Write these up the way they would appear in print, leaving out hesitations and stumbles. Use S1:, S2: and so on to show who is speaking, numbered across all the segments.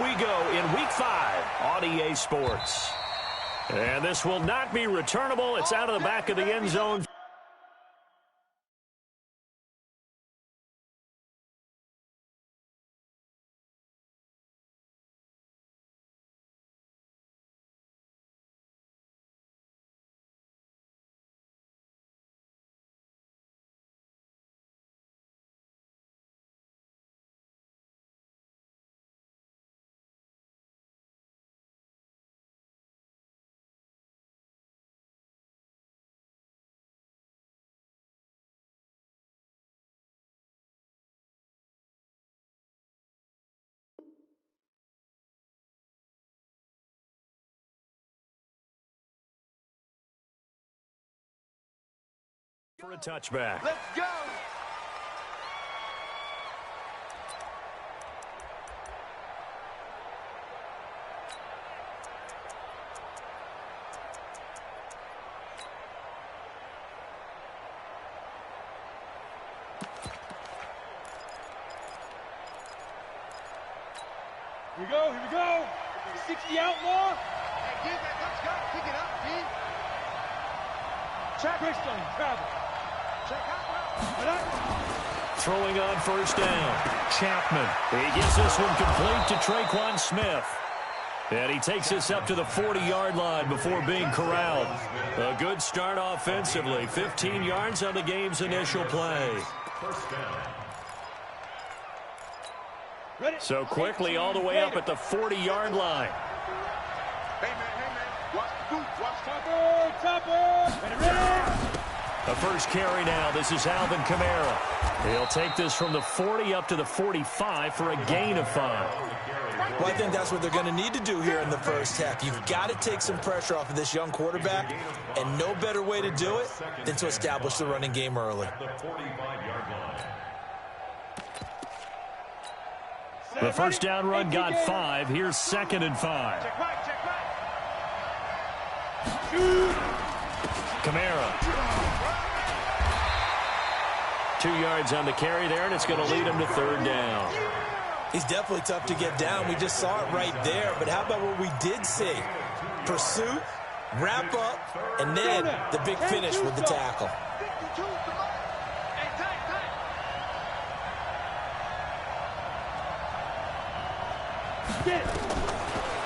S1: we go in Week 5 on EA Sports. And this will not be returnable. It's out of the back of the end zone. For a touchback.
S2: Let's go.
S3: Here we go, here we go. 60 outlaw.
S2: Hey, get that. Let's go. Pick it up, D.
S3: Check. Christian, travel.
S2: Check out.
S1: Throwing on first down. Chapman. He gets this one complete to Traquan Smith. And he takes this up to the 40-yard line before being corralled. A good start offensively. 15 yards on the game's initial play. So quickly all the way up at the 40-yard line.
S2: Hey, man. Watch the boot. Watch
S3: Topper.
S1: A first carry now. This is Alvin Kamara. He'll take this from the 40 up to the 45 for a gain of 5.
S4: Well, I think that's what they're going to need to do here in the first half. You've got to take some pressure off of this young quarterback, and no better way to do it than to establish the running game early.
S1: The first down run got 5. Here's 2nd and 5.
S3: Check right.
S1: Kamara. 2 yards on the carry there, and it's going to lead him to 3rd down.
S4: He's definitely tough to get down. We just saw it right there. But how about what we did see? Pursuit, wrap up, and then the big finish with the tackle.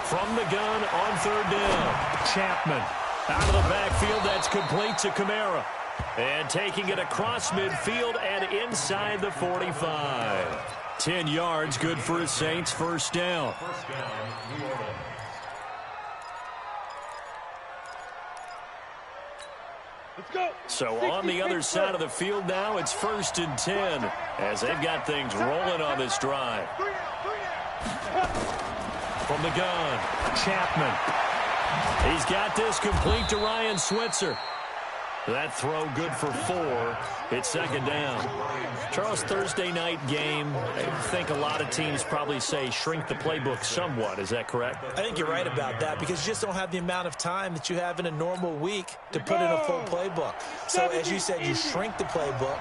S1: From the gun on 3rd down. Chapman out of the backfield. That's complete to Kamara. And taking it across midfield and inside the 45. 10 yards, good for his Saints. First down.
S3: Let's go.
S1: So on the other side of the field now, it's 1st and 10 as they've got things rolling on this drive. From the gun, Chapman. He's got this complete to Ryan Switzer. That throw good for 4. It's 2nd down. Charles, Thursday night game, I think a lot of teams probably say shrink the playbook somewhat. Is that correct?
S4: I think you're right about that because you just don't have the amount of time that you have in a normal week to put in a full playbook. So as you said, you shrink the playbook,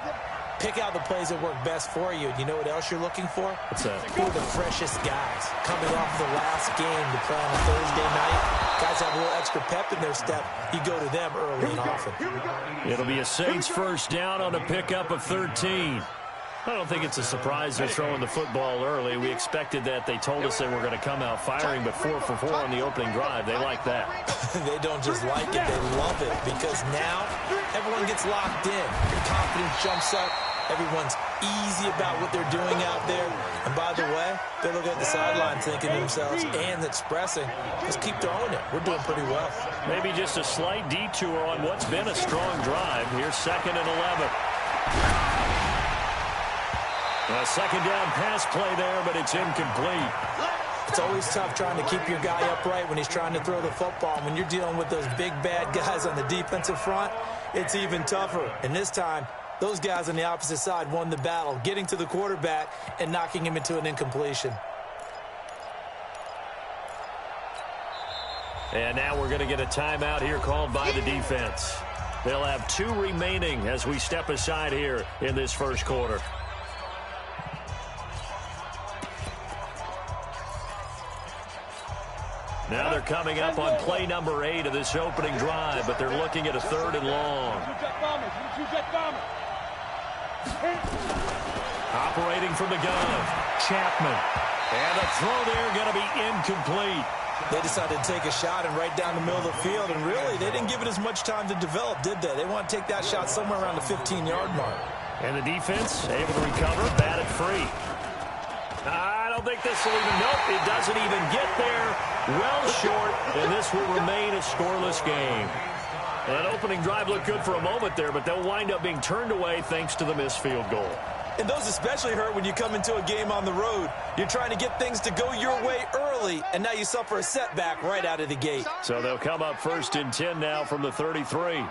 S4: pick out the plays that work best for you. You know what else you're looking for?
S1: What's that?
S4: Who are the freshest guys coming off the last game to play on a Thursday night? Guys have a little extra pep in their step. You go to them early and often.
S1: It'll be a Saints first down on a pickup of 13. I don't think it's a surprise they're throwing the football early. We expected that. They told us they were going to come out firing, but 4 for 4 on the opening drive. They like that.
S4: They don't just like it, they love it, because now everyone gets locked in. The confidence jumps up. Everyone's easy about what they're doing out there. And by the way, they're looking at the sideline thinking to themselves and expressing, just keep throwing it. We're doing pretty well.
S1: Maybe just a slight detour on what's been a strong drive. Here's 2nd and 11. A 2nd down pass play there, but it's incomplete.
S4: It's always tough trying to keep your guy upright when he's trying to throw the football. When you're dealing with those big, bad guys on the defensive front, it's even tougher. And this time, those guys on the opposite side won the battle, getting to the quarterback and knocking him into an incompletion.
S1: And now we're going to get a timeout here called by the defense. They'll have 2 remaining as we step aside here in this first quarter. Now they're coming up on play number 8 of this opening drive, but they're looking at a 3rd and long. Operating from the gun, Chapman. And the throw there going to be incomplete.
S4: They decided to take a shot and right down the middle of the field, and really, they didn't give it as much time to develop, did they? They want to take that shot somewhere around the 15-yard mark.
S1: And the defense able to recover, batted free. I don't think this will even, nope, it doesn't even get there. Well short, and this will remain a scoreless game. That opening drive looked good for a moment there, but they'll wind up being turned away thanks to the missed field goal.
S4: And those especially hurt when you come into a game on the road. You're trying to get things to go your way early, and now you suffer a setback right out of the gate.
S1: So they'll come up 1st and 10 now from the 33.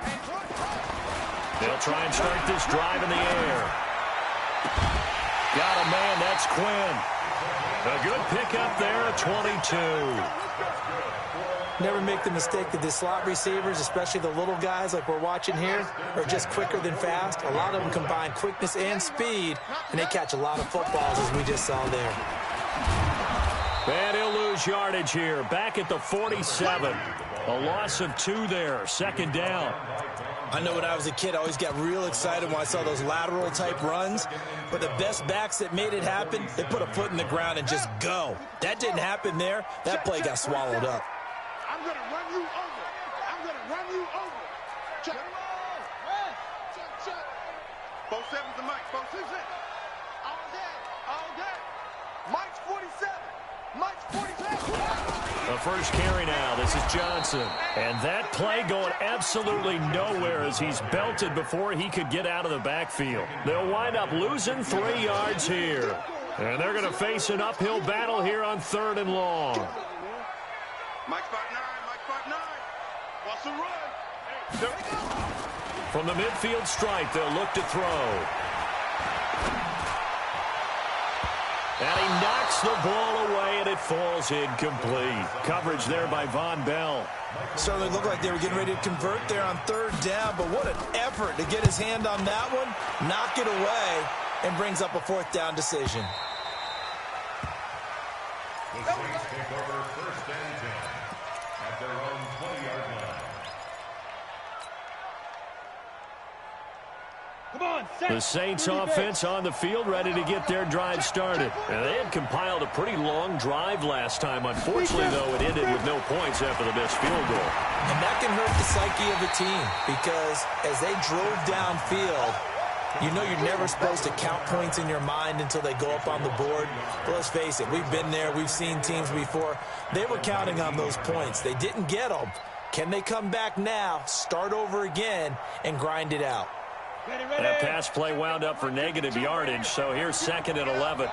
S1: They'll try and start this drive in the air. Got a man, that's Quinn. A good pickup there at 22.
S4: Never make the mistake that the slot receivers, especially the little guys like we're watching here, are just quicker than fast. A lot of them combine quickness and speed, and they catch a lot of footballs, as we just saw there.
S1: And he'll lose yardage here. Back at the 47. A loss of 2 there. 2nd down.
S4: I know when I was a kid, I always got real excited when I saw those lateral-type runs. But the best backs that made it happen, they put a foot in the ground and just go. That didn't happen there. That play got swallowed up.
S2: I'm going to run you over. I'm going to run you over. Check. Check, check. 4-7's the Mike. 4-6. All day. All day. Mike's 47. Mike's 47.
S1: The first carry now. This is Johnson. And that play going absolutely nowhere as he's belted before he could get out of the backfield. They'll wind up losing 3 yards here. And they're going to face an uphill battle here on 3rd and long.
S2: Mike's 5'9". Mike's 5'9". What's the run?
S1: From the midfield stripe, they'll look to throw. And he knocks the ball away, and it falls incomplete. Coverage there by Von Bell.
S4: Certainly looked like they were getting ready to convert there on 3rd down, but what an effort to get his hand on that one, knock it away, and brings up a 4th down decision.
S5: The Saints take over 1st and 10 at their own 20-yard line.
S3: Come on,
S1: The Saints offense on the field ready to get their drive started. And they had compiled a pretty long drive last time. Unfortunately, though, it ended with no points after the missed field goal.
S4: And that can hurt the psyche of the team because as they drove downfield, you know you're never supposed to count points in your mind until they go up on the board. But let's face it, we've been there. We've seen teams before. They were counting on those points. They didn't get them. Can they come back now, start over again, and grind it out?
S1: That pass play wound up for negative yardage, so here's 2nd and 11.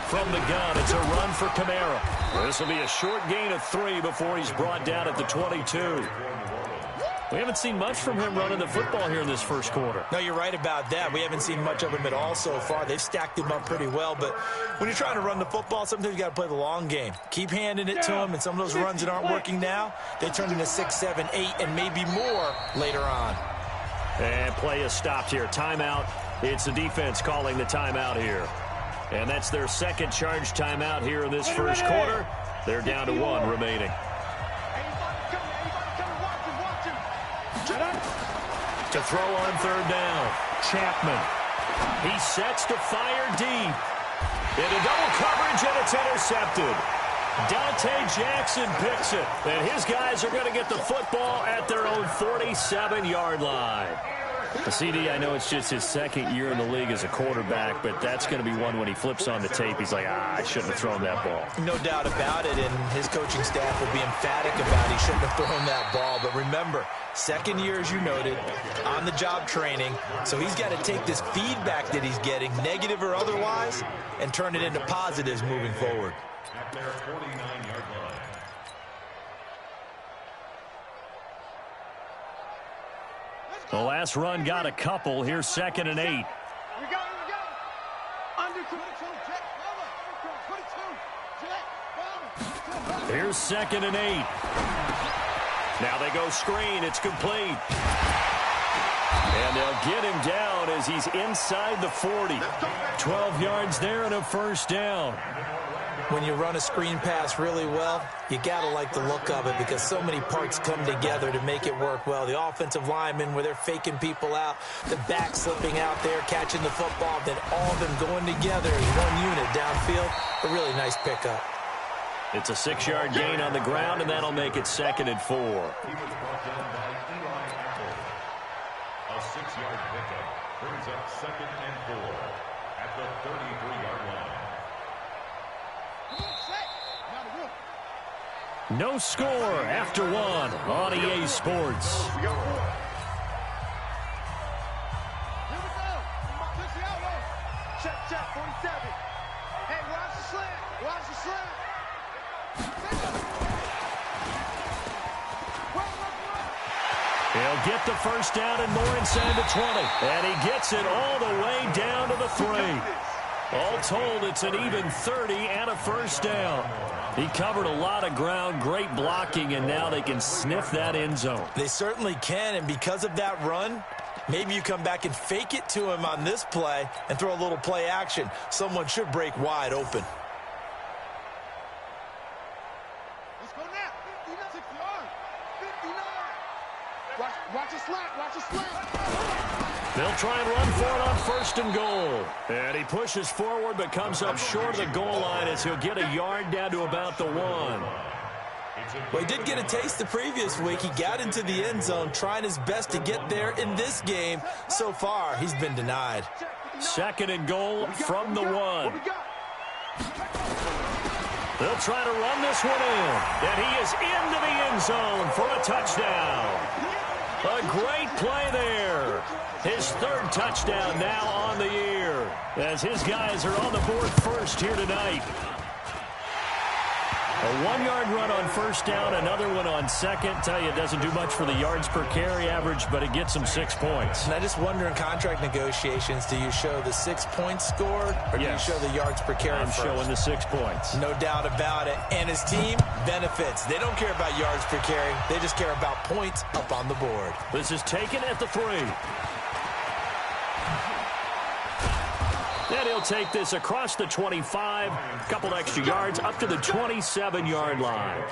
S1: From the gun, it's a run for Kamara. This will be a short gain of 3 before he's brought down at the 22. We haven't seen much from him running the football here in this first quarter.
S4: No, you're right about that. We haven't seen much of him at all so far. They've stacked him up pretty well, but when you're trying to run the football, sometimes you got to play the long game. Keep handing it to him, and some of those runs that aren't working now, they turn into 6, 7, 8, and maybe more later on.
S1: And play is stopped here. Timeout. It's the defense calling the timeout here. And that's their 2nd charge timeout here in this first quarter. They're down to 1 remaining. To throw on 3rd down, Chapman. He sets to fire deep. Into double coverage, and it's intercepted. Dante Jackson picks it, and his guys are going to get the football at their own 47-yard line. CD, I know it's just his 2nd year in the league as a quarterback, but that's going to be one when he flips on the tape. He's like, I shouldn't have thrown that ball.
S4: No doubt about it, and his coaching staff will be emphatic about he shouldn't have thrown that ball. But remember, 2nd year, as you noted, on-the-job training, so he's got to take this feedback that he's getting, negative or otherwise, and turn it into positives moving forward.
S5: At their 49-yard line.
S1: The last run got a couple. Here's 2nd and 8.
S2: We go. Under 22.
S1: Here's 2nd and 8. Now they go screen. It's complete. And And they'll get him down as he's inside the 40. 12 yards there and a first down.
S4: When you run a screen pass really well, you got to like the look of it because so many parts come together to make it work well. The offensive linemen, where they're faking people out, the back slipping out there, catching the football, then all of them going together as one unit downfield. A really nice pickup.
S1: It's a 6-yard gain on the ground, and that'll make it 2nd and 4.
S5: He was brought down by Eli Apple. A 6-yard pickup brings up 2nd and 4 at the 33-yard line.
S1: No score after 1 on EA Sports.
S2: Here we go. Push the outlaw. Check, 47. Hey, watch the slant. Watch the slant.
S1: He'll get the first down and more inside the 20. And he gets it all the way down to the 3. All told, it's an even 30 and a first down. He covered a lot of ground, great blocking, and now they can sniff that end zone.
S4: They certainly can, and because of that run, maybe you come back and fake it to him on this play and throw a little play action. Someone should break wide open.
S2: Let's go now. 59. 59. Watch a slant. Watch a slant.
S1: They'll try and run for it on 1st and goal. And he pushes forward but comes up short of the goal line as he'll get a yard down to about the 1.
S4: Well, he did get a taste the previous week. He got into the end zone trying his best to get there in this game. So far, he's been denied.
S1: 2nd and goal from the 1. They'll try to run this one in. And he is into the end zone for a touchdown. A great play there. His 3rd touchdown now on the year as his guys are on the board first here tonight. A 1-yard run on 1st down, another one on 2nd. Tell you, it doesn't do much for the yards per carry average, but it gets him 6 points.
S4: And I just wonder in contract negotiations, do you show the 6 points scored or do you show the yards per carry
S1: I'm
S4: first?
S1: showing the 6 points.
S4: No doubt about it. And his team benefits. They don't care about yards per carry. They just care about points up on the board.
S1: This is taken at the 3. And he'll take this across the 25, a couple extra yards up to the 27-yard line.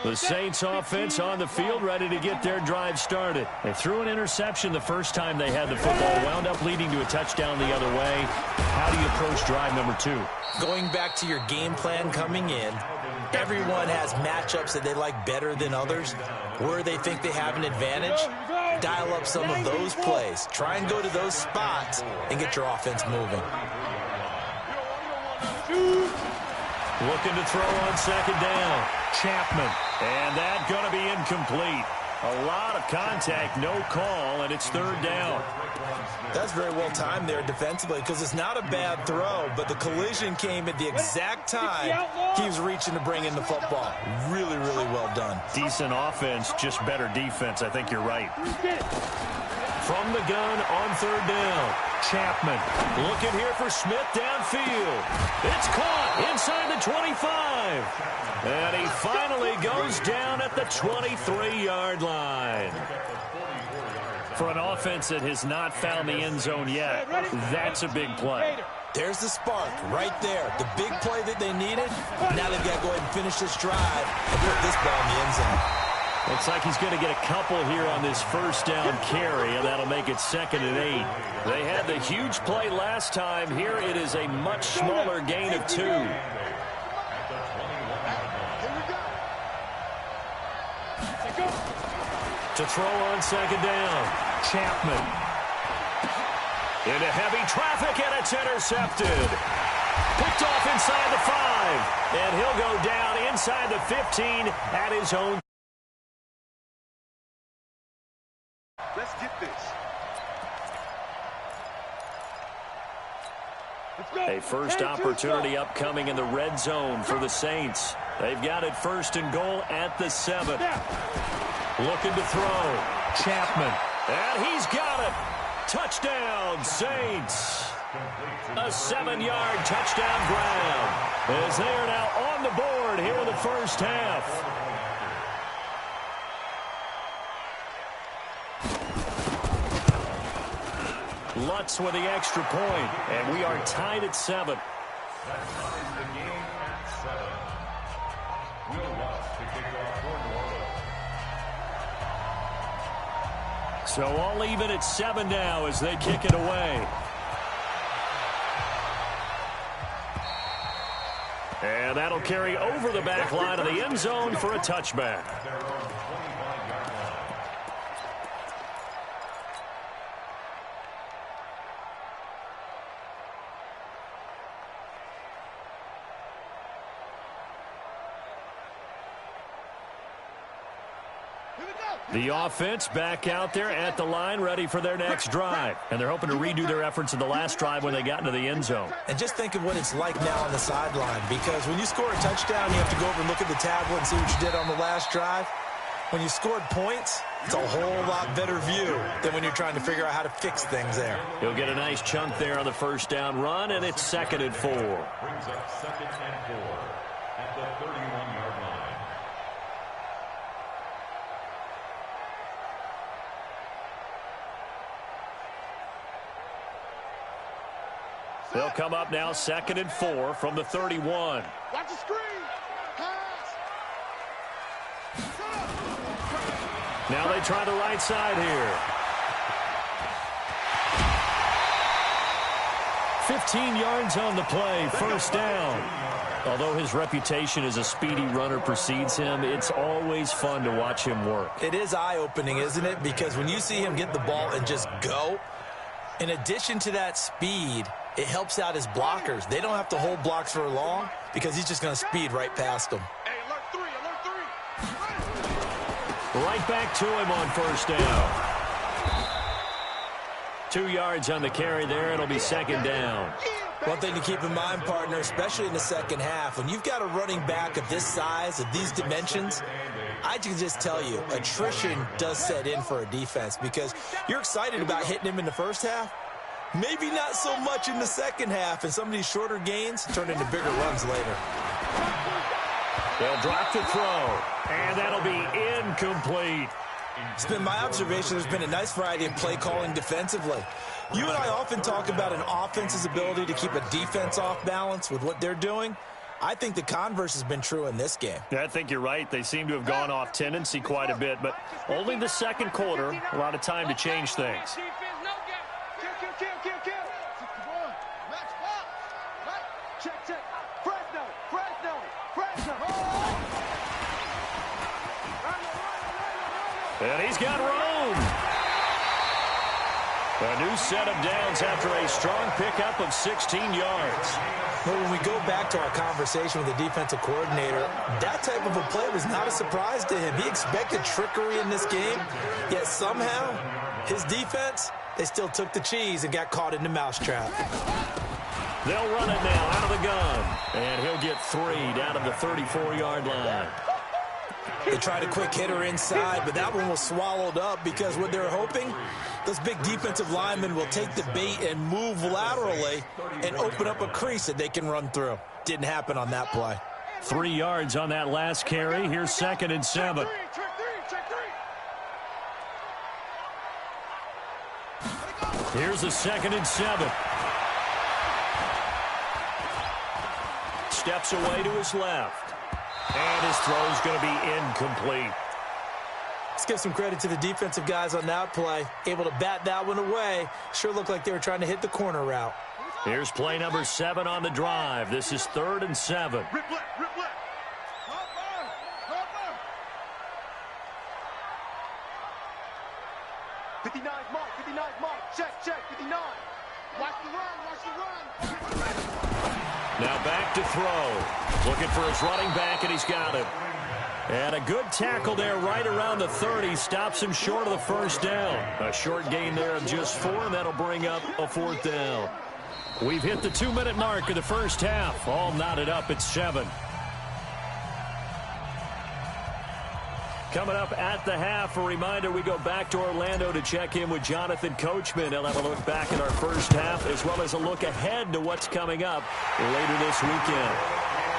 S1: The Saints offense on the field ready to get their drive started. They threw an interception the first time they had the football, wound up leading to a touchdown the other way. How do you approach drive number 2?
S4: Going back to your game plan coming in, everyone has matchups that they like better than others. Where they think they have an advantage, dial up some of those plays. Try and go to those spots and get your offense moving.
S1: Looking to throw on 2nd down. Chapman. And that going to be incomplete. A lot of contact, no call, and it's 3rd down.
S4: That's very well timed there defensively because it's not a bad throw, but the collision came at the exact time he was reaching to bring in the football. Really, really well done.
S1: Decent offense, just better defense. I think you're right. From the gun on 3rd down. Chapman looking here for Smith downfield. It's caught inside the 25. And he finally goes down at the 23-yard line. For an offense that has not found the end zone yet, that's a big play.
S4: There's the spark right there. The big play that they needed. Now they've got to go ahead and finish this drive and put this ball in the end zone.
S1: Looks like he's going to get a couple here on this 1st down carry, and that'll make it 2nd and 8. They had the huge play last time. Here it is a much smaller gain of 2. To throw on 2nd down. Chapman. Into heavy traffic, and it's intercepted. Picked off inside the 5. And he'll go down inside the 15 at his own.
S2: Let's get this.
S1: A first opportunity upcoming in the red zone for the Saints. They've got it 1st and goal at the 7. Looking to throw. Chapman. And he's got it. Touchdown, Saints. A 7-yard touchdown grab. As they are now on the board here in the first half. Lutz with the extra point, and we are tied at 7.
S5: That ties the game at 7. Will Lutz to kick off for New Orleans.
S1: So all even at 7 now as they kick it away. And that'll carry over the back line of the end zone for a touchback. The offense back out there at the line, ready for their next drive. And they're hoping to redo their efforts in the last drive when they got into the end zone.
S4: And just think of what it's like now on the sideline, because when you score a touchdown, you have to go over and look at the tablet and see what you did on the last drive. When you scored points, it's a whole lot better view than when you're trying to figure out how to fix things there.
S1: He'll get a nice chunk there on the first down run, and it's 2nd and 4.
S5: Brings up 2nd and 4 at the 31-yard line.
S1: They'll come up now 2nd and 4 from the 31.
S2: Watch the screen. Pass.
S1: Now they try the right side here. 15 yards on the play, first down. Although his reputation as a speedy runner precedes him, it's always fun to watch him work.
S4: It is eye-opening, isn't it? Because when you see him get the ball and just go, in addition to that speed, it helps out his blockers. They don't have to hold blocks for long because he's just going to speed right past them.
S2: Hey, alert 3, alert 3.
S1: Right back to him on first down. 2 yards on the carry there. It'll be 2nd down.
S4: One thing to keep in mind, partner, especially in the second half, when you've got a running back of this size, of these dimensions, I can just tell you, attrition does set in for a defense because you're excited about hitting him in the first half. Maybe not so much in the second half, and some of these shorter gains turn into bigger runs later.
S1: They'll drop to throw, and that'll be incomplete.
S4: It's been my observation there's been a nice variety of play calling defensively. You and I often talk about an offense's ability to keep a defense off balance with what they're doing. I think the converse has been true in this game.
S1: I think you're right. They seem to have gone off tendency quite a bit, but only the second quarter, a lot of time to change things. And he's got room. A new set of downs after a strong pickup of 16 yards.
S4: Well, when we go back to our conversation with the defensive coordinator, that type of a play was not a surprise to him. He expected trickery in this game, yet somehow his defense, they still took the cheese and got caught in the mousetrap.
S1: They'll run it now out of the gun, and he'll get 3 down to the 34-yard line.
S4: They tried a quick hitter inside, but that one was swallowed up because what they're hoping, those big defensive linemen will take the bait and move laterally and open up a crease that they can run through. Didn't happen on that play.
S1: 3 yards on that last carry. Here's 2nd and 7. Here's a 2nd and 7. Steps away to his left. And his throw's going to be incomplete.
S4: Let's give some credit to the defensive guys on that play. Able to bat that one away. Sure looked like they were trying to hit the corner route.
S1: Here's play number 7 on the drive. This is 3rd and 7.
S2: Rip left, rip left. 59 mark, 59 mark. Check, 59. Watch the run, watch the run.
S1: Now back to throw. Looking for his running back, and he's got him. And a good tackle there right around the 30. Stops him short of the first down. A short gain there of just 4, and that'll bring up a 4th down. We've hit the 2-minute mark of the first half. All knotted up at 7. Coming up at the half, a reminder, we go back to Orlando to check in with Jonathan Coachman. He'll have a look back at our first half, as well as a look ahead to what's coming up later this weekend.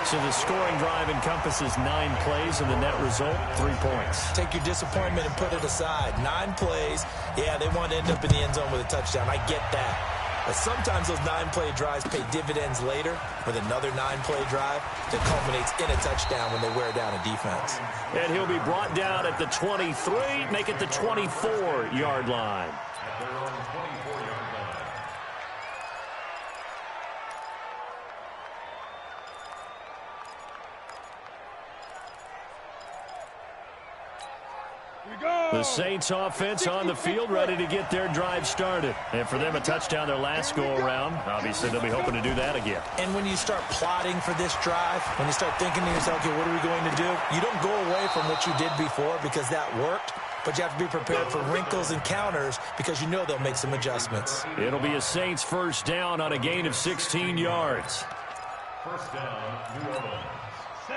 S1: So the scoring drive encompasses 9 plays, and the net result, 3 points.
S4: Take your disappointment and put it aside. 9 plays. Yeah, they want to end up in the end zone with a touchdown. I get that. But sometimes those 9-play drives pay dividends later with another 9-play drive that culminates in a touchdown when they wear down a defense.
S1: And he'll be brought down at the 23, make it the 24-yard line.
S5: At their own 24-yard line.
S1: The Saints offense on the field, ready to get their drive started. And for them, a touchdown their last go-around. Obviously, they'll be hoping to do that again.
S4: And when you start plotting for this drive, when you start thinking to yourself, okay, what are we going to do? You don't go away from what you did before because that worked, but you have to be prepared for wrinkles and counters because you know they'll make some adjustments.
S1: It'll be a Saints first down on a gain of 16 yards.
S5: First down, New Orleans.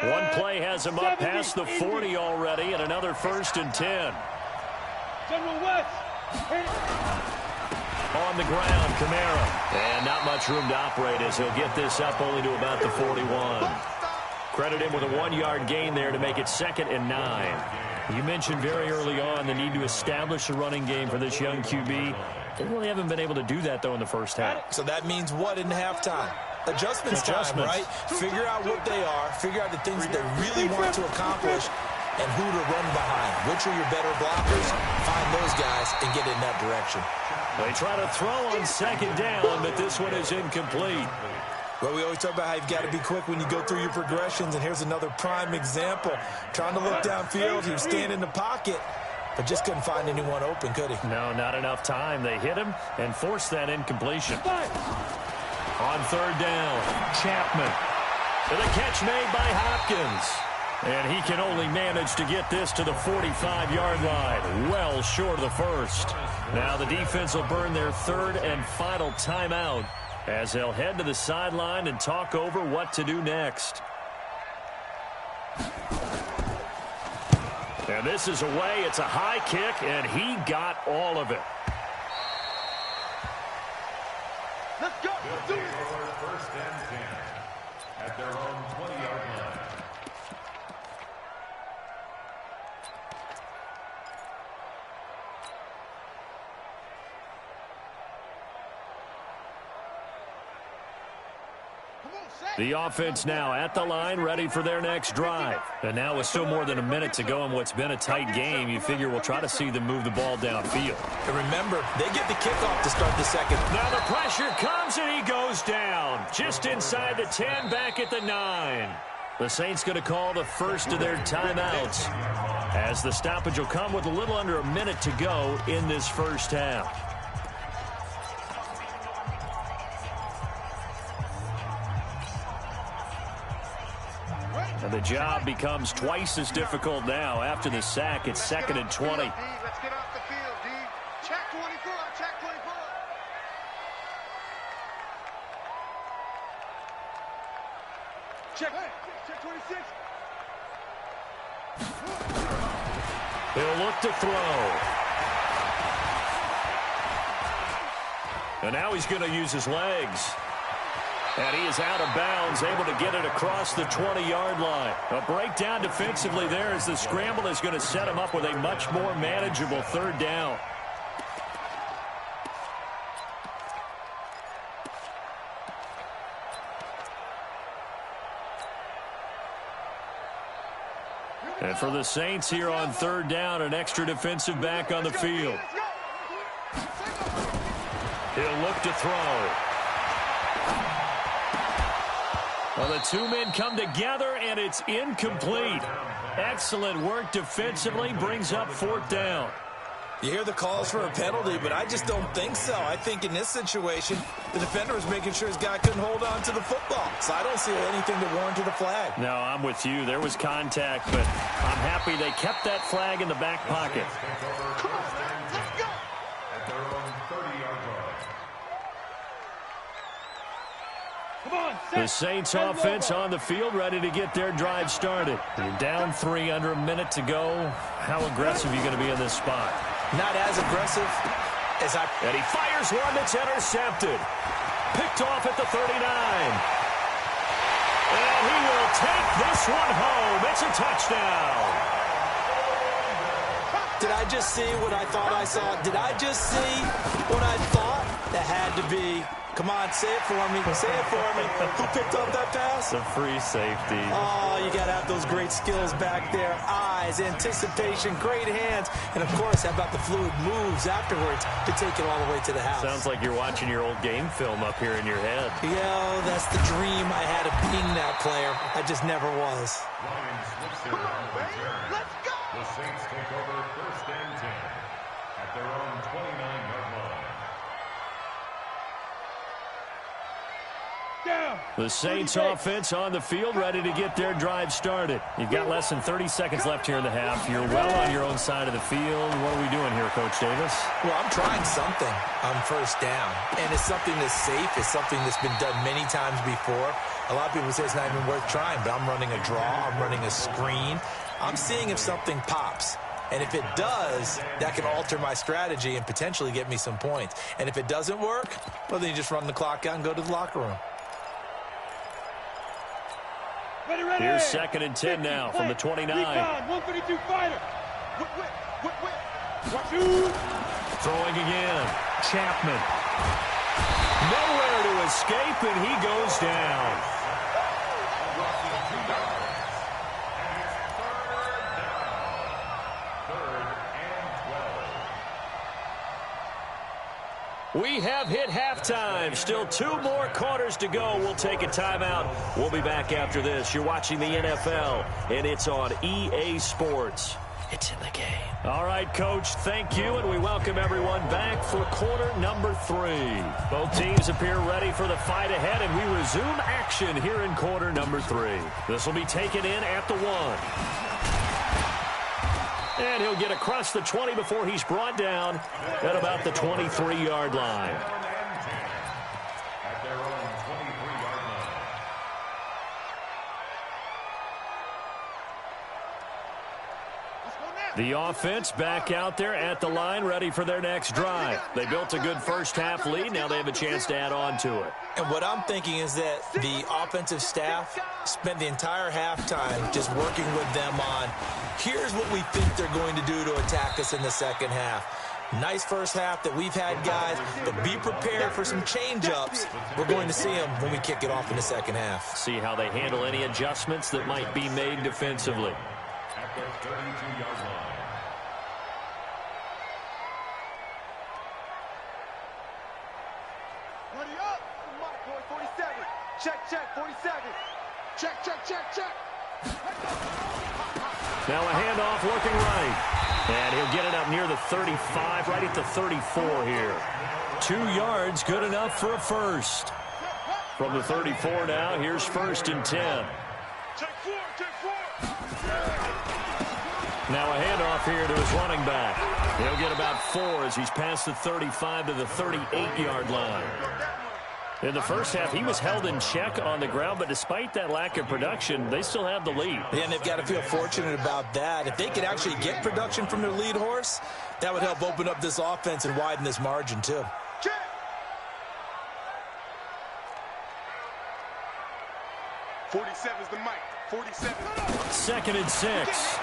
S1: One play has him up past the 40 already, and another 1st and 10.
S3: General West.
S1: On the ground, Kamara. And not much room to operate as he'll get this up only to about the 41. Credit him with a 1-yard gain there to make it 2nd and 9. You mentioned very early on the need to establish a running game for this young QB. They really haven't been able to do that, though, in the first half.
S4: So that means what in halftime? Adjustments time, right? Figure out what they are, figure out the things that they really want to accomplish, and who to run behind. Which are your better blockers? Find those guys and get in that direction.
S1: They try to throw on 2nd down, but this one is incomplete.
S4: Well, we always talk about how you've got to be quick when you go through your progressions, and here's another prime example. Trying to look downfield, he was standing in the pocket, but just couldn't find anyone open, could he?
S1: No, not enough time. They hit him and forced that incompletion. On 3rd down, Chapman. And the catch made by Hopkins. And he can only manage to get this to the 45-yard line, well short of the first. Now the defense will burn their 3rd and final timeout as they'll head to the sideline and talk over what to do next. And this is away. It's a high kick, and he got all of it.
S2: Let's go. Let's do it.
S5: First and 10 at their own 20-yard line.
S1: The offense now at the line, ready for their next drive. And now with still more than a minute to go in what's been a tight game, you figure we'll try to see them move the ball downfield.
S4: And remember, they get the kickoff to start the second.
S1: Now the pressure comes and he goes down. Just inside the 10, back at the 9. The Saints going to call the first of their timeouts as the stoppage will come with a little under a minute to go in this first half. And the job becomes twice as difficult now. After the sack, it's 2nd and 20.
S2: Let's get off the field, D. Check 24, check 24.
S3: Check 26.
S1: He'll look to throw. And now he's going to use his legs. And he is out of bounds, able to get it across the 20-yard line. A breakdown defensively there as the scramble is going to set him up with a much more manageable 3rd down. And for the Saints here on 3rd down, an extra defensive back on the field. He'll look to throw. Well, the 2 men come together, and it's incomplete. Excellent work defensively, brings up 4th down.
S4: You hear the calls for a penalty, but I just don't think so. I think in this situation, the defender was making sure his guy couldn't hold on to the football. So I don't see anything to warrant the flag.
S1: No, I'm with you. There was contact, but I'm happy they kept that flag in the back pocket.
S2: Come on, let's go.
S5: At their own 30-yard line.
S3: Come on,
S1: The Saints offense on the field, ready to get their drive started. You're down 3, under a minute to go. How aggressive are you going to be in this spot?
S4: Not as aggressive as I...
S1: And he fires one that's intercepted. Picked off at the 39. And he will take this one home. It's a touchdown.
S4: Did I just see what I thought I saw? Did I just see what I thought? That had to be. Come on, say it for me. Say it for me. Who picked up that pass?
S1: The free safety.
S4: Oh, you got to have those great skills back there. Eyes, anticipation, great hands. And, of course, how about the fluid moves afterwards to take it all the way to the house?
S1: Sounds like you're watching your old game film up here in your head.
S4: Yo, that's the dream I had of being that player. I just never was.
S5: Ryan Switzer on the return.
S2: Let's go!
S5: The Saints take over 1st and 10 at their own 29-yard line.
S1: The Saints offense on the field, ready to get their drive started. You've got less than 30 seconds left here in the half. You're well on your own side of the field. What are we doing here, Coach Davis?
S4: Well, I'm trying something on 1st down, and it's something that's safe. It's something that's been done many times before. A lot of people say it's not even worth trying, but I'm running a draw. I'm running a screen. I'm seeing if something pops. And if it does, that can alter my strategy and potentially get me some points. And if it doesn't work, well, then you just run the clock out and go to the locker room.
S3: Ready.
S1: Here's 2nd and 10 now from the 29.
S3: 132 fighter.
S1: Throwing again. Chapman. Nowhere to escape, and he goes down. We have hit halftime. Still 2 more quarters to go. We'll take a timeout. We'll be back after this. You're watching the NFL, and it's on EA Sports. It's in the game. All right, Coach, thank you, and we welcome everyone back for quarter number 3. Both teams appear ready for the fight ahead, and we resume action here in quarter number 3. This will be taken in at the 1. And he'll get across the 20 before he's brought down at about the 23-yard line.
S5: At their own 23-yard line.
S1: The offense back out there at the line, ready for their next drive. They built a good first-half lead. Now they have a chance to add on to it.
S4: And what I'm thinking is that the offensive staff spent the entire halftime just working with them on, here's what we think they're going to do to attack us in the second half. Nice first half that we've had, guys, but be prepared for some change-ups. We're going to see them when we kick it off in the second half.
S1: See how they handle any adjustments that might be made defensively.
S5: At the 32-yard line.
S2: Ready up. Mike, boy, 47. Check, 47. Check.
S1: Now a handoff looking right. And he'll get it up near the 35, right at the 34 here. 2 yards, good enough for a first. From the 34 now, here's 1st and 10.
S2: Check 4.
S1: Now a handoff here to his running back. He'll get about 4 as he's past the 35 to the 38-yard line. In the first half, he was held in check on the ground, but despite that lack of production, they still have the lead.
S4: Yeah, and they've got to feel fortunate about that. If they could actually get production from their lead horse, that would help open up this offense and widen this margin, too.
S2: Check. 47's the mic. 47.
S1: 2nd and 6.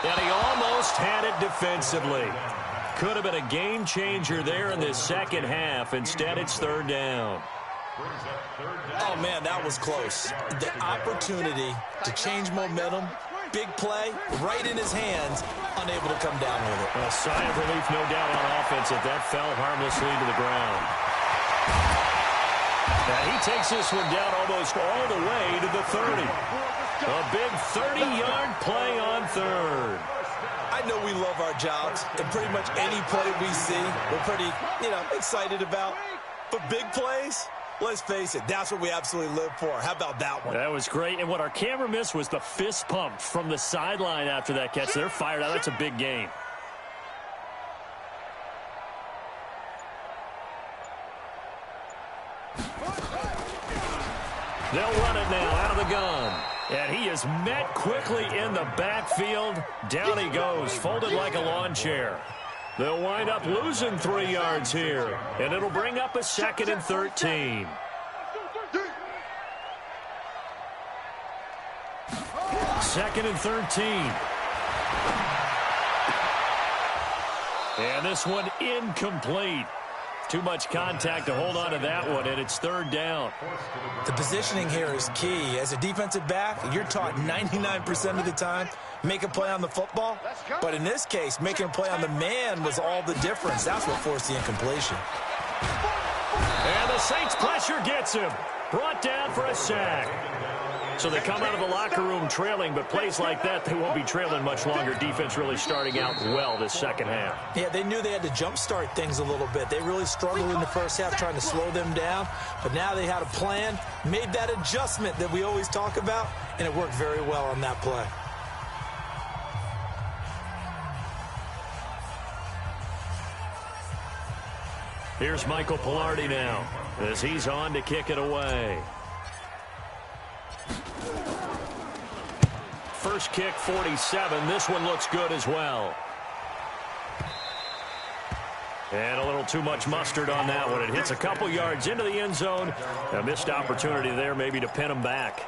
S1: And he almost had it defensively. Could have been a game changer there in this second half. Instead, it's 3rd down.
S4: Oh, man, that was close. The opportunity to change momentum, big play, right in his hands, unable to come down with it.
S1: A sigh of relief, no doubt, on offense that fell harmlessly to the ground. And he takes this one down almost all the way to the 30. A big 30-yard play on 3rd.
S4: I know we love our jobs, and pretty much any play we see, we're pretty, excited about. But big plays, let's face it, that's what we absolutely live for. How about that one?
S1: That was great, and what our camera missed was the fist pump from the sideline after that catch. They're fired out. That's a big game. They'll run it now out of the gun. And he is met quickly in the backfield. Down he goes, folded like a lawn chair. They'll wind up losing 3 yards here. And it'll bring up a 2nd and 13. 2nd and 13. And this one incomplete. Too much contact to hold on to that one, and it's 3rd down.
S4: The positioning here is key. As a defensive back, you're taught 99% of the time, make a play on the football. But in this case, making a play on the man was all the difference. That's what forced the incompletion.
S1: And the Saints pressure gets him. Brought down for a sack. So they come out of the locker room trailing, but plays like that, they won't be trailing much longer. Defense really starting out well this second half.
S4: Yeah, they knew they had to jumpstart things a little bit. They really struggled in the first half trying to slow them down, but now they had a plan, made that adjustment that we always talk about, and it worked very well on that play.
S1: Here's Michael Palardy now as he's on to kick it away. First kick, 47. This one looks good as well. And a little too much mustard on that one. It hits a couple yards into the end zone. A missed opportunity there maybe to pin him back.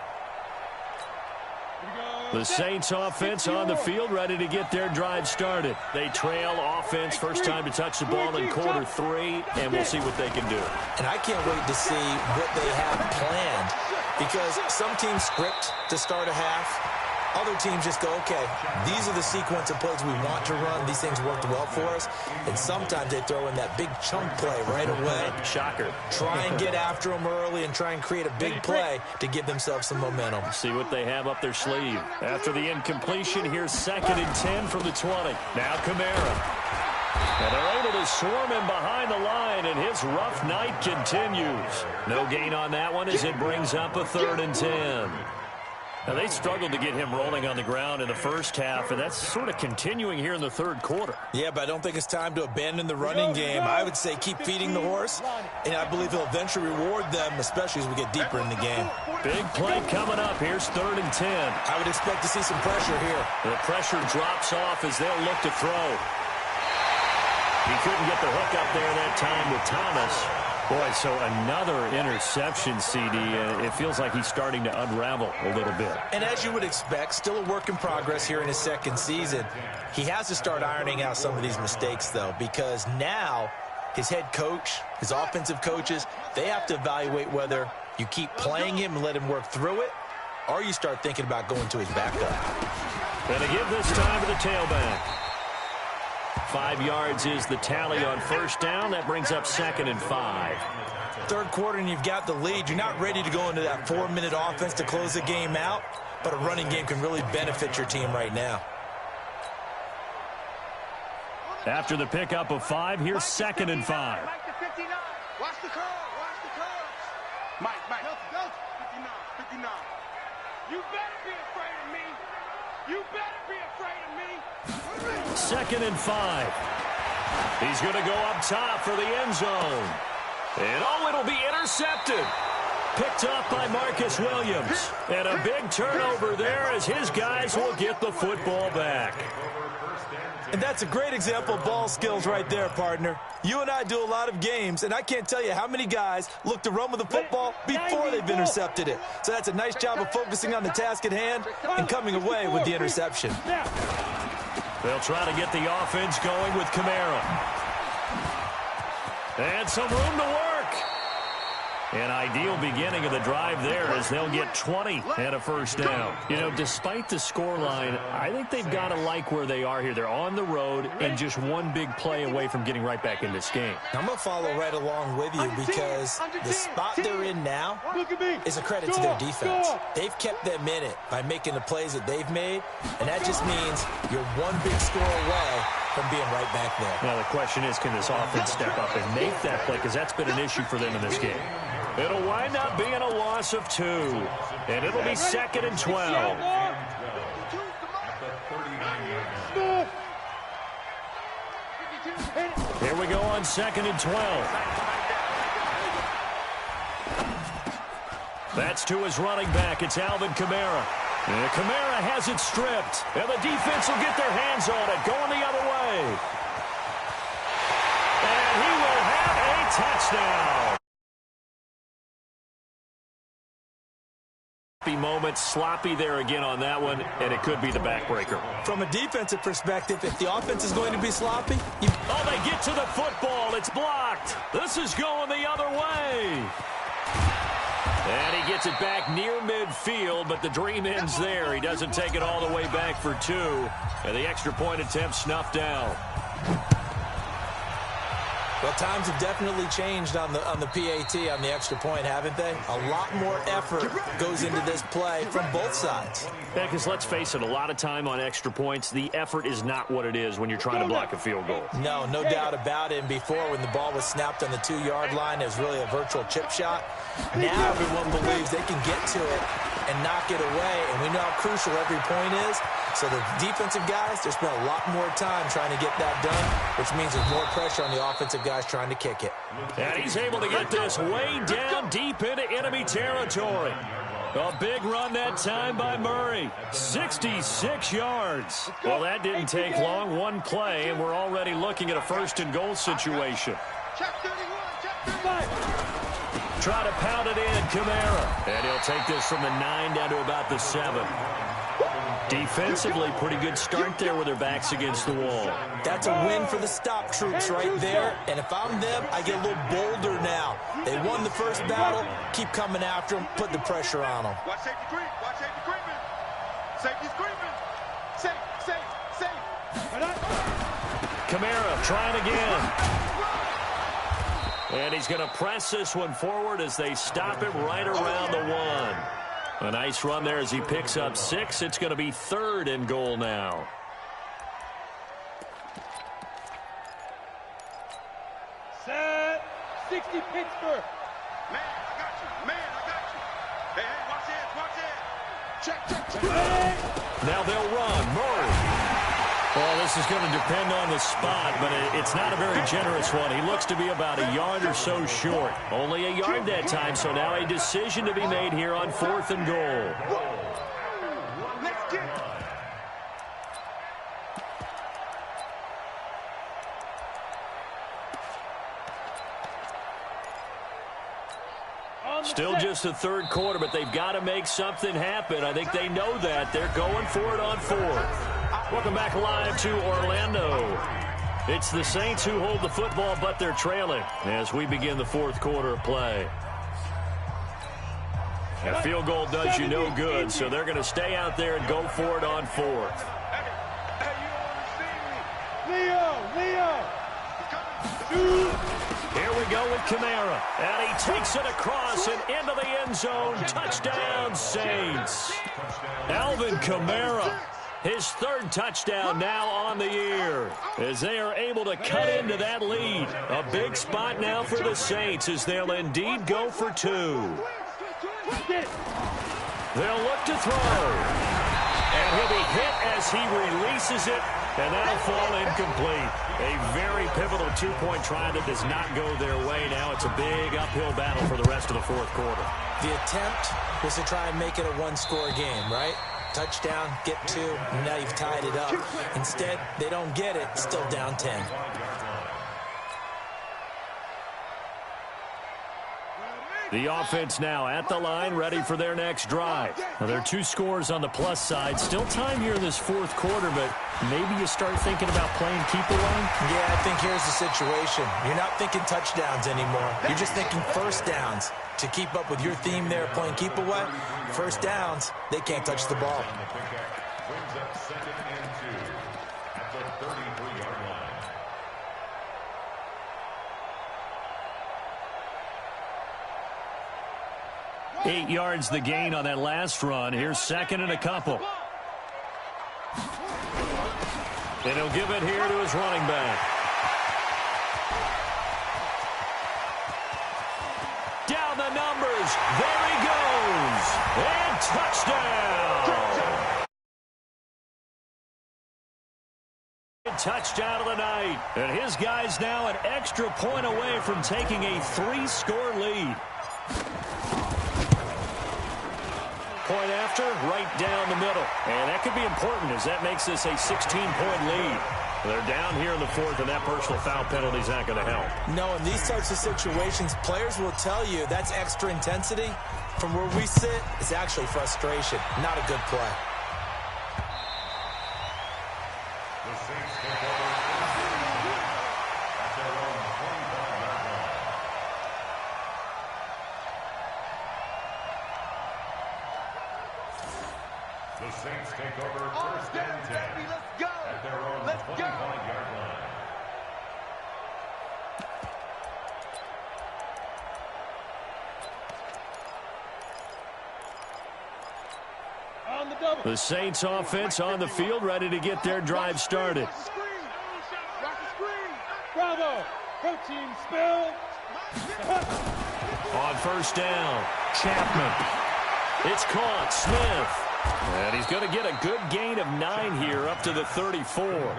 S1: The Saints offense on the field, ready to get their drive started. They trail offense, first time to touch the ball in quarter 3, and we'll see what they can do.
S4: And I can't wait to see what they have planned, because some teams script to start a half. Other teams just go, okay, these are the sequence of plays we want to run. These things worked well for us. And sometimes they throw in that big chunk play right away.
S1: Shocker.
S4: Try and get after them early and try and create a big play to give themselves some momentum.
S1: See what they have up their sleeve. After the incompletion, here's 2nd and 10 from the 20. Now Kamara. And they're able to swarm him behind the line, and his rough night continues. No gain on that one as it brings up a 3rd and 10. Now, they struggled to get him rolling on the ground in the first half, and that's sort of continuing here in the 3rd quarter.
S4: Yeah, but I don't think it's time to abandon the running game. I would say keep feeding the horse, and I believe he'll eventually reward them, especially as we get deeper in the game.
S1: Big play coming up. Here's 3rd and 10.
S4: I would expect to see some pressure here.
S1: The pressure drops off as they'll look to throw. He couldn't get the hook up there that time with Thomas. Boy, so another interception, CD. It feels like he's starting to unravel a little bit.
S4: And as you would expect, still a work in progress here in his 2nd season. He has to start ironing out some of these mistakes, though, because now his head coach, his offensive coaches, they have to evaluate whether you keep playing him and let him work through it, or you start thinking about going to his backup.
S1: And to give this time to the tailback. 5 yards is the tally on first down. That brings up 2nd and 5.
S4: 3rd quarter and you've got the lead. You're not ready to go into that 4-minute offense to close the game out, but a running game can really benefit your team right now.
S1: After the pickup of 5, here's 2nd and 5.
S2: Watch the curve. Watch the curve. Mike. 59. 59. You better be afraid of me. You better be afraid of me.
S1: 2nd and 5. He's going to go up top for the end zone. And it'll be intercepted. Picked up by Marcus Williams. And a big turnover there as his guys will get the football back.
S4: And that's a great example of ball skills right there, partner. You and I do a lot of games, and I can't tell you how many guys look to run with the football before they've intercepted it. So that's a nice job of focusing on the task at hand and coming away with the interception.
S1: They'll try to get the offense going with Kamara. And some room to work. An ideal beginning of the drive there as they'll get 20 and a first down. You know, despite the scoreline, I think they've got to like where they are here. They're on the road and just one big play away from getting right back in this game.
S4: I'm going to follow right along with you because the spot they're in now is a credit to their defense. They've kept them in it by making the plays that they've made, and that just means you're one big score away from being right back there.
S1: Now the question is, can this offense step up and make that play? Because that's been an issue for them in this game. It'll wind up being a loss of 2. And it'll be 2nd and 12. Here we go on 2nd and 12. That's to his running back. It's Alvin Kamara. And Kamara has it stripped. And the defense will get their hands on it, going the other way. And he will have a touchdown. sloppy moment. Sloppy there again on that one, and it could be the backbreaker.
S4: From a defensive perspective, if the offense is going to be sloppy,
S1: oh, they get to the football. It's blocked. This is going the other way. And he gets it back near midfield, but the dream ends there. He doesn't take it all the way back for two, and the extra point attempt snuffed down.
S4: Well, times have definitely changed on the PAT, on the extra point, haven't they? A lot more effort goes into this play from both sides.
S1: Yeah, because let's face it, a lot of time on extra points, the effort is not what it is when you're trying to block a field goal.
S4: No doubt about it. And before, when the ball was snapped on the 2-yard line, it was really a virtual chip shot. Now everyone believes they can get to it and knock it away, and we know how crucial every point is. So the defensive guys, they spent a lot more time trying to get that done, which means there's more pressure on the offensive guys trying to kick it.
S1: And he's able to get this way down deep into enemy territory. A big run that time by Murray. 66 yards. Well, that didn't take long. One play, and we're already looking at a first-and-goal situation. Try to pound it in, Kamara. And he'll take this from the 9 down to about the 7. Defensively, pretty good start there with their backs against the wall.
S4: That's a win for the stop troops right there. And if I'm them, I get a little bolder now. They won the first battle. Keep coming after them. Put the pressure on them.
S2: Watch safety creep. Watch safety creeping. Safety's creeping. Safe.
S1: Kamara trying again. And he's going to press this one forward as they stop him right around the 1. A nice run there as he picks up 6. It's going to be 3rd and goal now.
S3: Set. 60 Pittsburgh.
S2: Man, I got you. Hey, watch it. Check.
S1: Now they'll run. Murray. Well, this is going to depend on the spot, but it's not a very generous one. He looks to be about a yard or so short. Only a yard that time, so now a decision to be made here on 4th and goal.
S2: Let's get it.
S1: Still just the 3rd quarter, but they've got to make something happen. I think they know that. They're going for it on 4th. Welcome back live to Orlando. It's the Saints who hold the football, but they're trailing as we begin the 4th quarter of play. A field goal does you no good, so they're going to stay out there and go for it on 4th.
S3: Leo.
S1: Here we go with Kamara, and he takes it across and into the end zone. Touchdown, Saints. Alvin Kamara, his 3rd touchdown now on the year, as they are able to cut into that lead. A big spot now for the Saints as they'll indeed go for 2. They'll look to throw, and he'll be hit as he releases it, and that'll fall incomplete. A very pivotal 2-point try that does not go their way. Now it's a big uphill battle for the rest of the 4th quarter.
S4: The attempt was to try and make it a 1-score game, right? Touchdown, get 2, and now you've tied it up. Instead, they don't get it, still down 10.
S1: The offense now at the line, ready for their next drive. Now, there are 2 scores on the plus side. Still time here in this 4th quarter, but maybe you start thinking about playing keep away?
S4: Yeah, I think here's the situation. You're not thinking touchdowns anymore. You're just thinking first downs. To keep up with your theme there, playing keep away, first downs, they can't touch the ball.
S5: Brings up 2nd and 2 at the 33-yard line.
S1: 8 yards the gain on that last run. Here's 2nd and a couple. And he'll give it here to his running back. Down the numbers. There he goes. And touchdown. Touchdown of the night. And his guys now an extra point away from taking a 3-score lead. Point after, right down the middle. And that could be important as that makes this a 16-point lead. They're down here in the 4th, and that personal foul penalty is not going to help.
S4: No, in these types of situations, players will tell you that's extra intensity. From where we sit, it's actually frustration, not a good play.
S5: The Saints take over at their own 25-yard line. The Saints take over first and 10 at their own 25-yard line.
S1: The Saints offense on the field, ready to get their drive started.
S3: Bravo! Go team, Spill!
S1: On first down, Chapman. It's caught, Smith. And he's going to get a good gain of 9 here, up to the 34.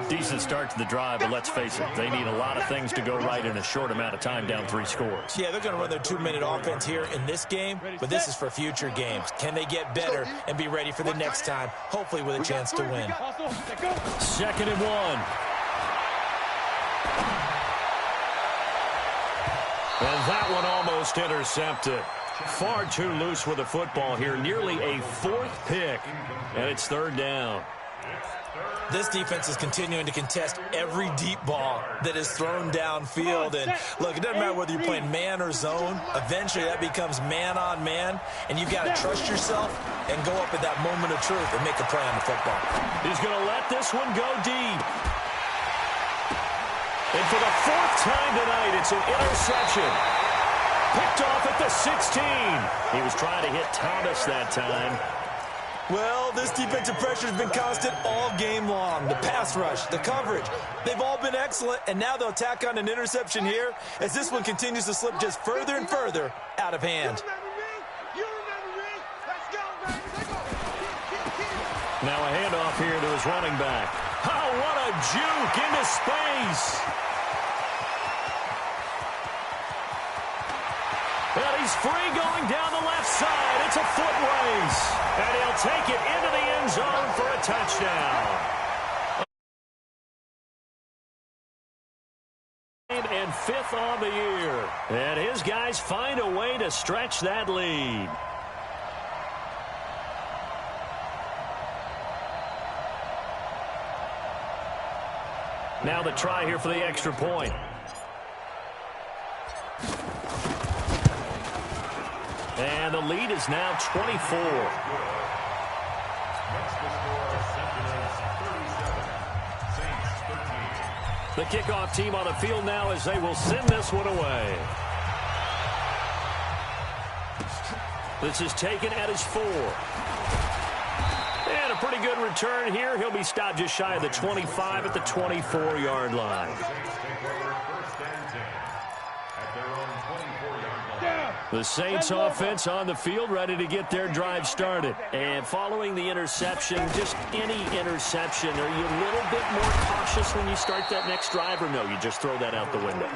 S1: Decent start to the drive, but let's face it, they need a lot of things to go right in a short amount of time, down 3 scores.
S4: Yeah, they're going to run their 2-minute offense here in this game, but this is for future games. Can they get better and be ready for the next time, hopefully with a chance to win?
S1: 2nd and 1. And that one almost intercepted. Far too loose with the football here. Nearly a 4th pick. And it's 3rd down.
S4: This defense is continuing to contest every deep ball that is thrown downfield. And look, it doesn't matter whether you're playing man or zone. Eventually that becomes man on man. And you've got to trust yourself and go up at that moment of truth and make a play on the football.
S1: He's going to let this one go deep. And for the 4th time tonight, it's an interception. Picked off at the 16. He was trying to hit Thomas that time.
S4: Well, this defensive pressure has been constant all game long. The pass rush, the coverage, they've all been excellent, and now they'll tack on an interception here as this one continues to slip just further and further out of hand.
S1: Now a handoff here to his running back. Oh, what a juke into space. And he's free going down the left side. It's a foot race. And he'll take it into the end zone for a touchdown. And 5th on the year. And his guys find a way to stretch that lead. Now the try here for the extra point. And the lead is now 24. The kickoff team on the field now as they will send this one away. This is taken at his 4. And a pretty good return here. He'll be stopped just shy of the 25 at the 24-yard line. The Saints offense on the field, ready to get their drive started. And following the interception, just any interception, are you a little bit more cautious when you start that next drive, or no, you just throw that out the window?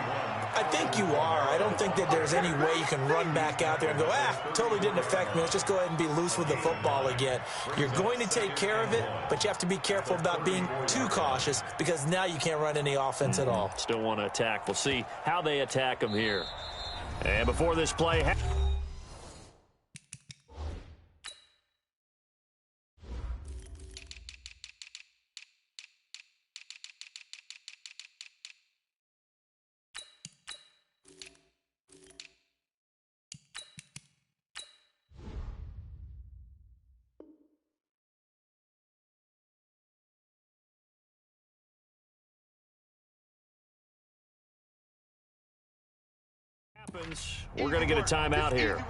S4: I think you are. I don't think that there's any way you can run back out there and go, totally didn't affect me. Let's just go ahead and be loose with the football again. You're going to take care of it, but you have to be careful about being too cautious because now you can't run any offense at all.
S1: Still want to attack. We'll see how they attack them here. And before this play we're going to get a timeout here.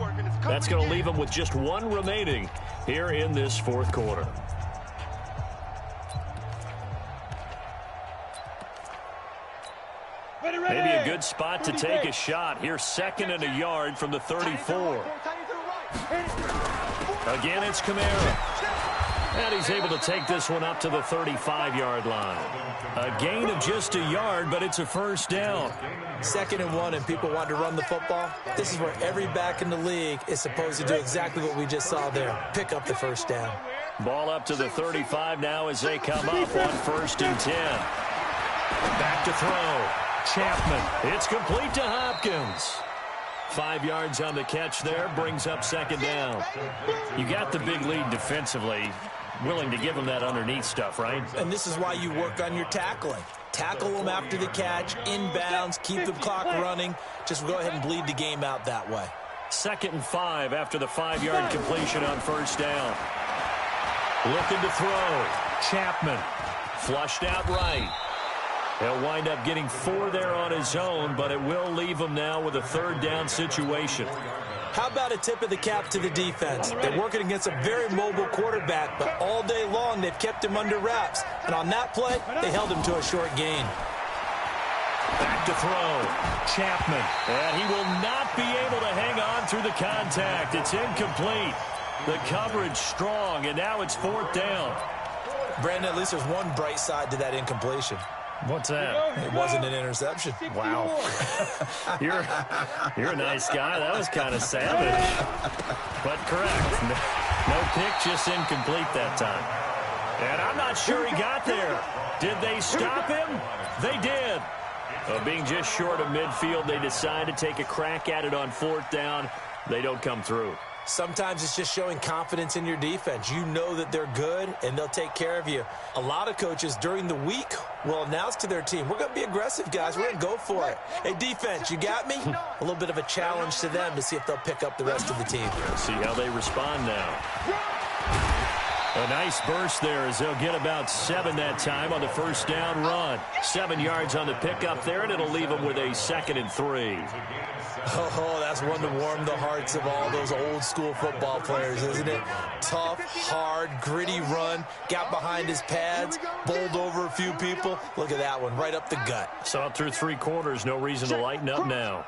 S1: That's going to leave them with just 1 remaining here in this 4th quarter. Maybe a good spot to take a shot. Here's 2nd and a yard from the 34. Again, it's Kamara. And he's able to take this one up to the 35-yard line. A gain of just a yard, but it's a first down.
S4: 2nd and 1, and people want to run the football. This is where every back in the league is supposed to do exactly what we just saw there. Pick up the first down.
S1: Ball up to the 35 now as they come up on 1st and 10. Back to throw. Chapman. It's complete to Hopkins. 5 yards on the catch there, brings up second down. You got the big lead defensively, willing to give them that underneath stuff, right?
S4: And this is why you work on your tackling. Tackle them after the catch, inbounds, keep the clock running. Just go ahead and bleed the game out that way.
S1: 2nd and 5 after the 5-yard completion on first down. Looking to throw. Chapman flushed out right. He'll wind up getting 4 there on his own, but it will leave him now with a 3rd down situation.
S4: How about a tip of the cap to the defense? They're working against a very mobile quarterback, but all day long they've kept him under wraps. And on that play, they held him to a short gain.
S1: Back to throw. Chapman. And he will not be able to hang on through the contact. It's incomplete. The coverage strong, and now it's 4th down.
S4: Brandon, at least there's one bright side to that incompletion.
S1: What's that?
S4: It wasn't an interception.
S1: Wow. You're a nice guy. That was kind of savage. But correct. No pick, just incomplete that time. And I'm not sure he got there. Did they stop him? They did. Being just short of midfield, they decide to take a crack at it on 4th down. They don't come through.
S4: Sometimes it's just showing confidence in your defense. You know that they're good, and they'll take care of you. A lot of coaches during the week will announce to their team, we're going to be aggressive, guys. We're going to go for it. Hey, defense, you got me? A little bit of a challenge to them to see if they'll pick up the rest of the team.
S1: See how they respond now. A nice burst there as they'll get about 7 that time on the first down run. 7 yards on the pickup there, and it'll leave them with a 2nd and 3.
S4: Oh, that's one to warm the hearts of all those old-school football players, isn't it? Tough, hard, gritty run, got behind his pads, bowled over a few people. Look at that one, right up the gut.
S1: Saw it through 3 quarters, no reason to lighten up now.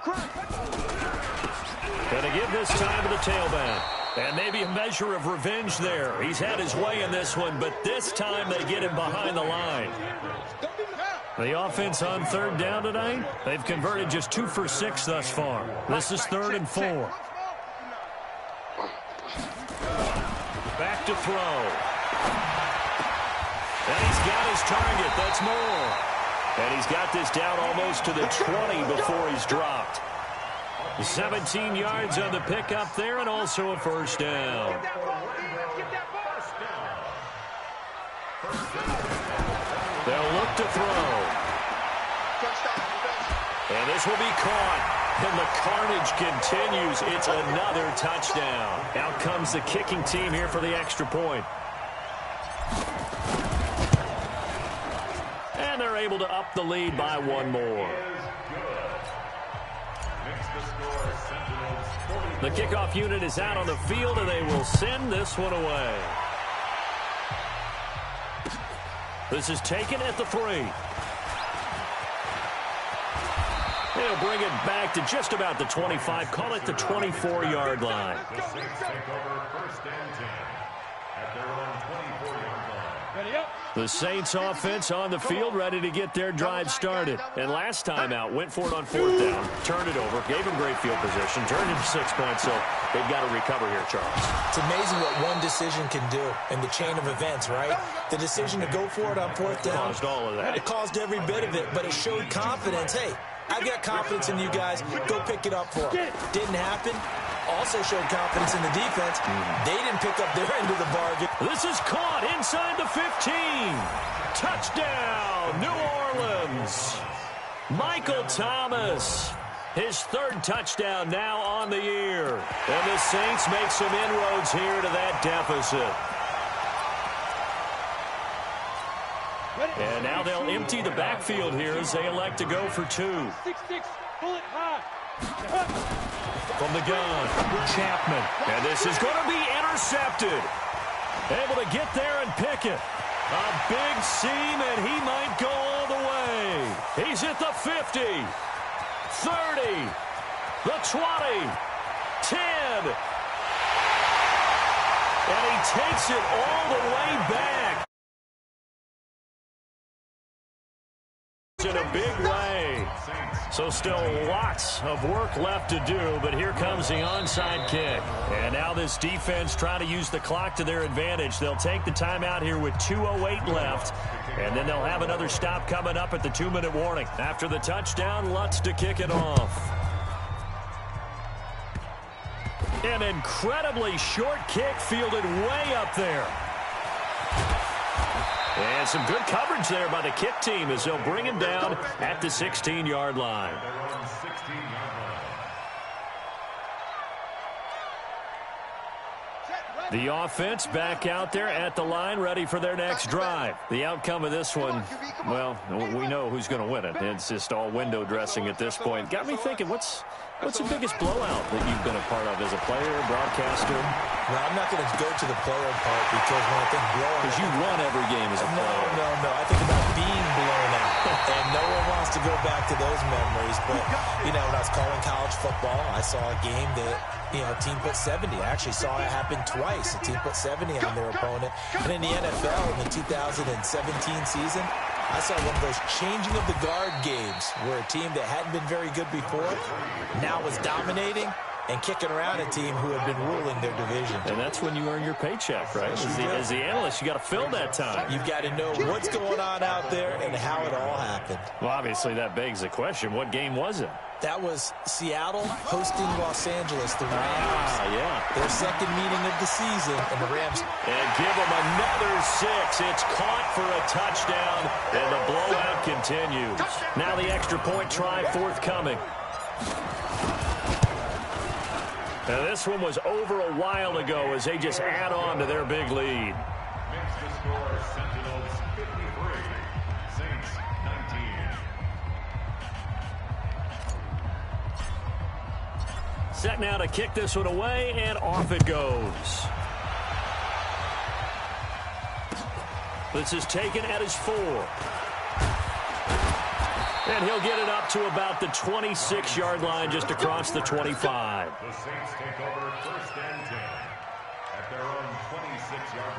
S1: Gonna give this time to the tailback. And maybe a measure of revenge there. He's had his way in this one, but this time they get him behind the line. The offense on 3rd down tonight, they've converted just 2 for 6 thus far. This is 3rd and 4. Back to throw. And he's got his target. That's Moore. And he's got this down almost to the 20 before he's dropped. 17 yards on the pickup there, and also a first down. They'll look to throw. And this will be caught. And the carnage continues. It's another touchdown. Out comes the kicking team here for the extra point. And they're able to up the lead by 1 more. The kickoff unit is out on the field, and they will send this one away. This is taken at the 3. They'll bring it back to just about the 25. Call it the 24-yard line.
S5: The Saints take over 1st and 10 at their own 24-yard line.
S3: Ready up.
S1: The Saints offense on the field, ready to get their drive started. And last time out, went for it on 4th down, turned it over, gave them great field position, turned into 6 points, so they've got to recover here, Charles.
S4: It's amazing what one decision can do in the chain of events, right? The decision to go for it on 4th down.
S1: Caused all of that.
S4: It caused every bit of it, but it showed confidence. Hey, I've got confidence in you guys. Go pick it up for them. Didn't happen. Also showed confidence in the defense. They didn't pick up their end of the bargain.
S1: This is caught inside the 15. Touchdown, New Orleans. Michael Thomas, his 3rd touchdown now on the year. And the Saints make some inroads here to that deficit. And now they'll empty the backfield here as they elect to go for 2.
S3: 6-6, bullet high.
S1: From the gun, Chapman. And this is going to be intercepted. Able to get there and pick it. A big seam, and he might go all the way. He's at the 50, 30, the 20, 10. And he takes it all the way back. In a big way. So still lots of work left to do, but here comes the onside kick. And now this defense trying to use the clock to their advantage. They'll take the timeout here with 2:08 left, and then they'll have another stop coming up at the 2-minute warning. After the touchdown, Lutz to kick it off. An incredibly short kick fielded way up there. And some good coverage there by the kick team as they'll bring him down at the 16-yard line. The offense back out there at the line, ready for their next drive. The outcome of this one, well, we know who's going to win it. It's just all window dressing at this point. Got me thinking, what's the biggest blowout that you've been a part of as a player, broadcaster?
S4: Well, I'm not going to go to the player part because when I think blowout...
S1: Because you won every game as a player.
S4: No. I think about being blown out. And no one wants to go back to those memories. But, you know, when I was calling college football, I saw a game that, you know, a team put 70. I actually saw it happen twice. A team put 70 on their opponent. And in the NFL, in the 2017 season, I saw one of those changing of the guard games where a team that hadn't been very good before now was dominating and kicking around a team who had been ruling their division.
S1: And that's when you earn your paycheck, right? As the analyst, you got to fill that time.
S4: You've got to know what's going on out there and how it all happened.
S1: Well, obviously, that begs the question, what game was it?
S4: That was Seattle hosting Los Angeles, the Rams.
S1: Yeah.
S4: Their second meeting of the season, and the Rams...
S1: And give them another 6. It's caught for a touchdown, and the blowout continues. Now the extra point try forthcoming. Now this one was over a while ago as they just add on to their big lead.
S5: Makes the score Sentinels 53, Saints 19.
S1: Set now to kick this one away, and off it goes. This is taken at his 4. And he'll get it up to about the 26-yard line just across the 25.
S5: The Saints take over 1st and 10 at their own 26-yard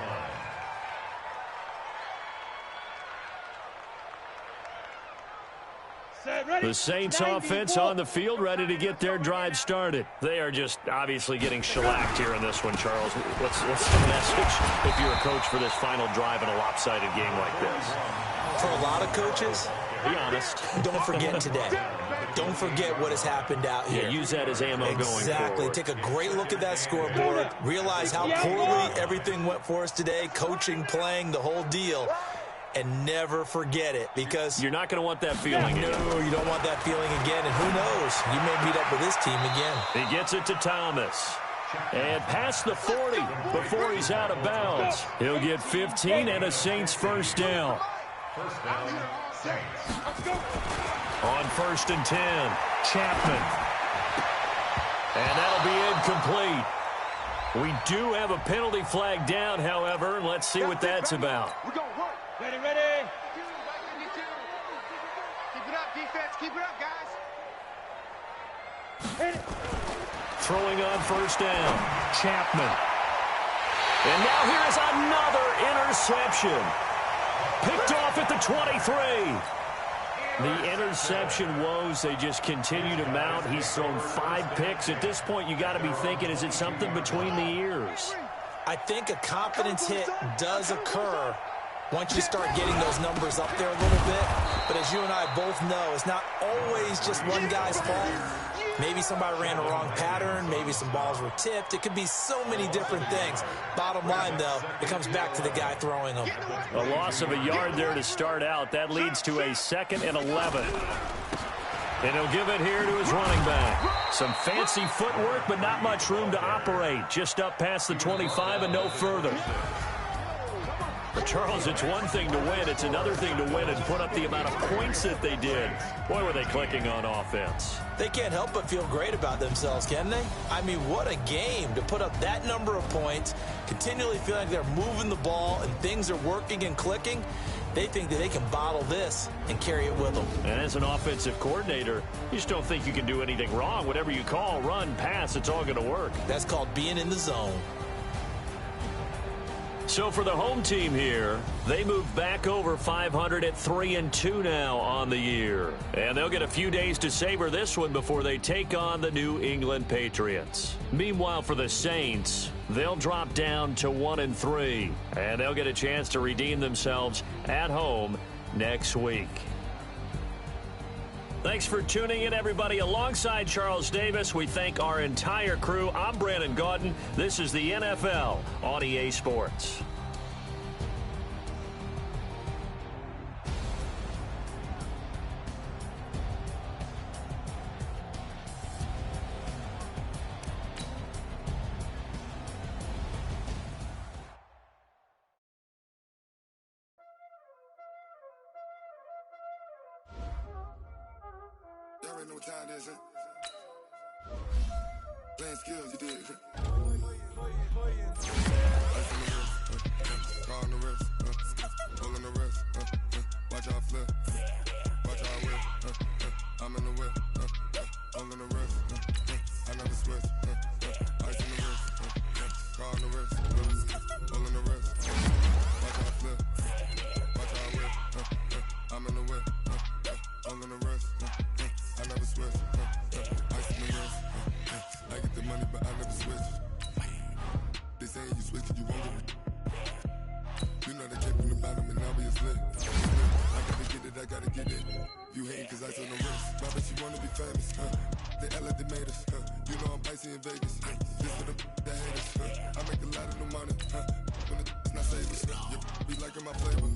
S5: line.
S1: The Saints offense on the field, ready to get their drive started. They are just obviously getting shellacked here in this one, Charles. What's the message if you're a coach for this final drive in a lopsided game like this?
S4: For a lot of coaches...
S1: Be honest.
S4: Don't forget today. Don't forget what has happened out here.
S1: Yeah, use that as ammo going forward.
S4: Exactly. Take a great look at that scoreboard. Realize how poorly everything went for us today. Coaching, playing, the whole deal. And never forget it, because...
S1: You're not going to want that feeling again.
S4: No, you don't want that feeling again. And who knows? You may meet up with this team again.
S1: He gets it to Thomas. And past the 40 before he's out of bounds. He'll get 15 and a Saints first down.
S5: First down, Saints.
S1: On 1st and 10, Chapman. And that'll be incomplete. We do have a penalty flag down, however, and let's see what that's about.
S2: We're going to work.
S3: Ready.
S2: Keep it up, defense. Keep it up, guys.
S3: Hit it.
S1: Throwing on 1st down, Chapman. And now here is another interception. Picked off at the 23. The interception woes, they just continue to mount. He's thrown 5 picks. At this point, you got to be thinking, is it something between the ears?
S4: I think a confidence hit does occur once you start getting those numbers up there a little bit. But as you and I both know, it's not always just one guy's fault. Maybe somebody ran a wrong pattern. Maybe some balls were tipped. It could be so many different things. Bottom line, though, it comes back to the guy throwing them.
S1: A loss of a yard there to start out. That leads to a 2nd and 11. And he'll give it here to his running back. Some fancy footwork, but not much room to operate. Just up past the 25 and no further. But Charles, it's one thing to win. It's another thing to win and put up the amount of points that they did. Boy, were they clicking on offense.
S4: They can't help but feel great about themselves, can they? I mean, what a game to put up that number of points, continually feeling like they're moving the ball and things are working and clicking. They think that they can bottle this and carry it with them.
S1: And as an offensive coordinator, you just don't think you can do anything wrong. Whatever you call, run, pass, it's all going to work.
S4: That's called being in the zone.
S1: So for the home team here, they move back over 500 at 3-2 now on the year. And they'll get a few days to savor this one before they take on the New England Patriots. Meanwhile, for the Saints, they'll drop down to 1-3. And they'll get a chance to redeem themselves at home next week. Thanks for tuning in, everybody. Alongside Charles Davis, we thank our entire crew. I'm Brandon Gaudin. This is the NFL on EA Sports.
S6: Y'all already know what time it is, huh? Playing skills, you did. Ice on the wrist, car on the wrist, pull on the wrist, watch out flip, watch out whip, I'm in the whip, pull on the wrist, I never switch, ice on the wrist, car on the wrist, pull on the wrist, watch out flip, watch out whip, I'm in the whip, pull on the wrist, I never switch, ice on the wrist, I get the money but I never switch. They saying you switch it, you won't get it. You know they came from the bottom and now we is lit. I gotta get it, I gotta get it. You hating cause ice on the wrist. My bitch, you wanna be famous, They Ella, they made us, You know I'm icy in Vegas, This for the that hate us, I make a lot of new money, When it's not savings, You be liking my flavor,